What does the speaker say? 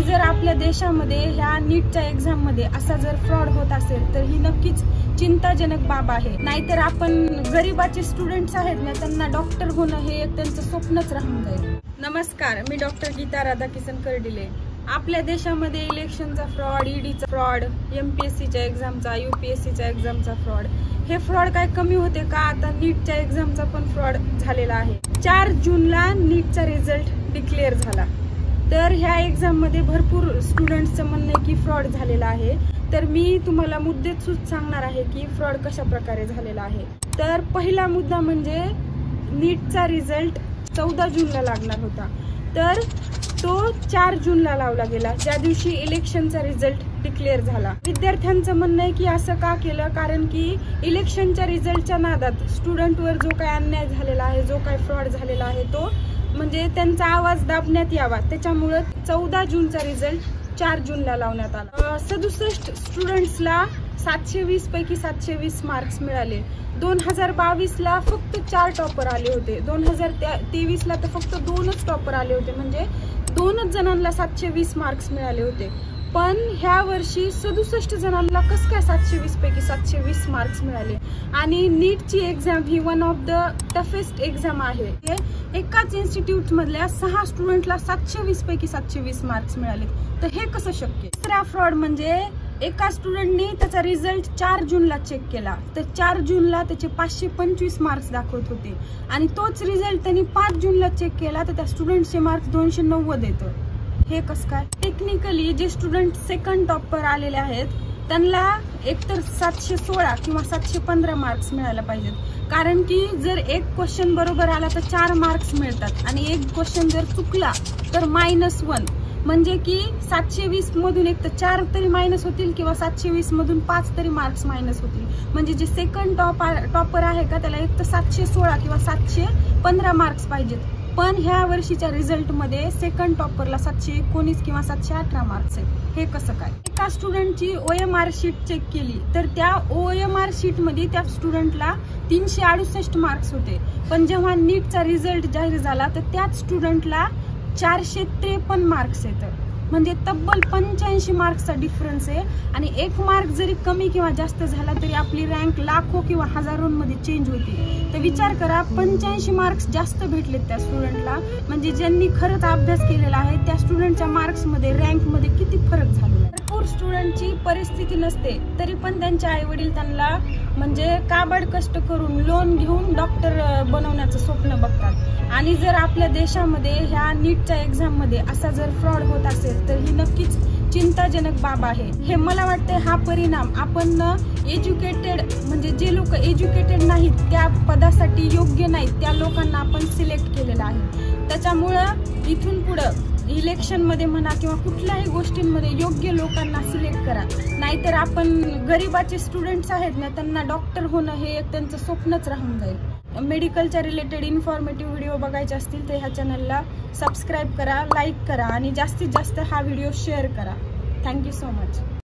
आणि जर आपल्या देशामध्ये ह्या नीटच्या एक्झाम मध्ये असा जर फ्रॉड होत असेल तर ही नक्कीच चिंताजनक बाब आहे। नाहीतर आपण गरीबाचे स्टुडंट्स आहेत ना, त्यांना डॉक्टर होणं हे एक त्यांचं स्वप्नच राहून जाईल। नमस्कार, मी डॉक्टर गीता राधाकिशन कर्डिले। आपल्या देशामध्ये इलेक्शनचा फ्रॉड, ईडीचा फ्रॉड, एमपीएससीच्या एक्झामचा, यूपीएससीच्या एक्झामचा फ्रॉड, हे फ्रॉड काय कमी होते का? आता नीटच्या एक्झामचा पण फ्रॉड झालेला आहे। 4 जूनला नीटचा रिझल्ट डिक्लेअर झाला, तर ह्या एक्झाम मध्ये भरपूर स्टुडंट्सचं म्हणणं आहे की फ्रॉड झालेला आहे। तर मी तुम्हाला मुद्देच सांगणार आहे की फ्रॉड कशा प्रकारे झालेला आहे। तर पहिला मुद्दा म्हणजे नीटचा रिझल्ट 14 जूनला लागणार होता, तर तो 4 जूनला लावला गेला, ज्या दिवशी इलेक्शनचा रिझल्ट डिक्लेअर झाला। विद्यार्थ्यांचं म्हणणं आहे की असं का केलं, कारण की इलेक्शनच्या रिझल्टच्या नादात स्टुडंटवर जो काय अन्याय झालेला आहे, जो काय फ्रॉड झालेला आहे, तो म्हणजे त्यांचा आवाज दाबण्यात यावा, त्याच्यामुळे 14 जूनचा रिझल्ट 4 जूनला लावण्यात आला। 67 स्टुडंट्सला 720 पैकी 720 मार्क्स मिळाले। 2022ला फक्त 4 टॉपर आले होते, 2023ला तर फक्त 2च टॉपर आले होते, म्हणजे 2च जणांना 720 मार्क्स मिळाले होते। पण ह्या वर्षी 67 जणांना कसं काय 720 पैकी 720 मार्क्स मिळाले? आणि नीटची exam he one of the toughest exam आहे। एकाच इन्स्टिट्यूट मधल्या 6 स्टुडंटला 720 पैकी 720 मार्क्स मिळाले, तर हे कसं शक्य? दुसरा फ्रॉड म्हणजे एका स्टुडंटने त्याचा रिझल्ट 4 जूनला चेक केला, तर 4 जूनला त्याचे 525 मार्क्स दाखवत होते, आणि तोच रिझल्ट त्यांनी 5 जूनला चेक केला तर त्या स्टुडंटचे मार्क्स 290 येतं। हे कसं काय? टेक्निकली जे स्टुडंट सेकंड टॉपर आलेले आहेत त्यांना एकतर 716 किंवा 715 मार्क्स मिळायला पाहिजेत, कारण की जर एक क्वेश्चन बरोबर आला तर 4 मार्क्स मिळतात, आणि एक क्वेश्चन जर चुकला तर -1, म्हणजे की 720 मधून एक तर 4 तरी मायनस होतील किंवा 720 मधून 5 तरी मार्क्स मायनस होतील। म्हणजे जे सेकंड टॉपर आहे का त्याला एक तर 716 किंवा 715 मार्क्स पाहिजेत, पण ह्या वर्षीच्या रिझल्ट मध्ये सेकंड टॉपरला 719 किंवा 718 मार्क्स आहेत। हे कसं काय? एका स्टुडंटची OMR शीट चेक केली तर त्या OMR शीट मध्ये त्या स्टुडंटला 368 मार्क्स होते, पण जेव्हा नीटचा रिझल्ट जाहीर झाला तर त्याच स्टुडंटला 453 मार्क्स येतात, म्हणजे तब्बल 85 मार्क्सचा डिफरन्स आहे। आणि 1 मार्क जरी कमी किंवा जास्त झाला तरी आपली रँक लाखो किंवा हजारोंमध्ये चेंज होती। तर विचार करा, 85 मार्क्स जास्त भेटलेत त्या स्टुडंटला, म्हणजे ज्यांनी खरंच अभ्यास केलेला आहे त्या स्टुडंटच्या मार्क्स मध्ये, रँक मध्ये किती फरक झालेला आहे। भरपूर स्टुडंटची परिस्थिती नसते तरी पण त्यांचे आई वडील त्यांना म्हणजे काबाड कष्ट करून लोन घेऊन डॉक्टर बनवण्याचं स्वप्न बघतात। आणि जर आपल्या देशामध्ये ह्या नीटच्या एक्झाम मध्ये असा जर फ्रॉड होत असेल तर ही नक्कीच चिंताजनक बाब आहे। हे मला वाटते हा परिणाम आपण एज्युकेटेड, म्हणजे जे लोक एज्युकेटेड नाहीत, त्या पदासाठी योग्य नाहीत, त्या लोकांना आपण सिलेक्ट केलेला आहे। त्याच्यामुळं इथून पुढं इलेक्शन मध्ये म्हणा किंवा कुठल्याही गोष्टींमध्ये योग्य लोकांना सिलेक्ट करा, नाहीतर आपण गरीबाचे स्टुडंट्स आहेत ना, त्यांना डॉक्टर होणं हे एक त्यांचं स्वप्नच राहून जाईल। मेडिकलच्या रिलेटेड इन्फॉर्मेटिव्ह व्हिडिओ बघायचे असतील तर ह्या चॅनलला सबस्क्राईब करा, लाईक करा, आणि जास्तीत जास्त हा व्हिडिओ शेअर करा। Thank you so much.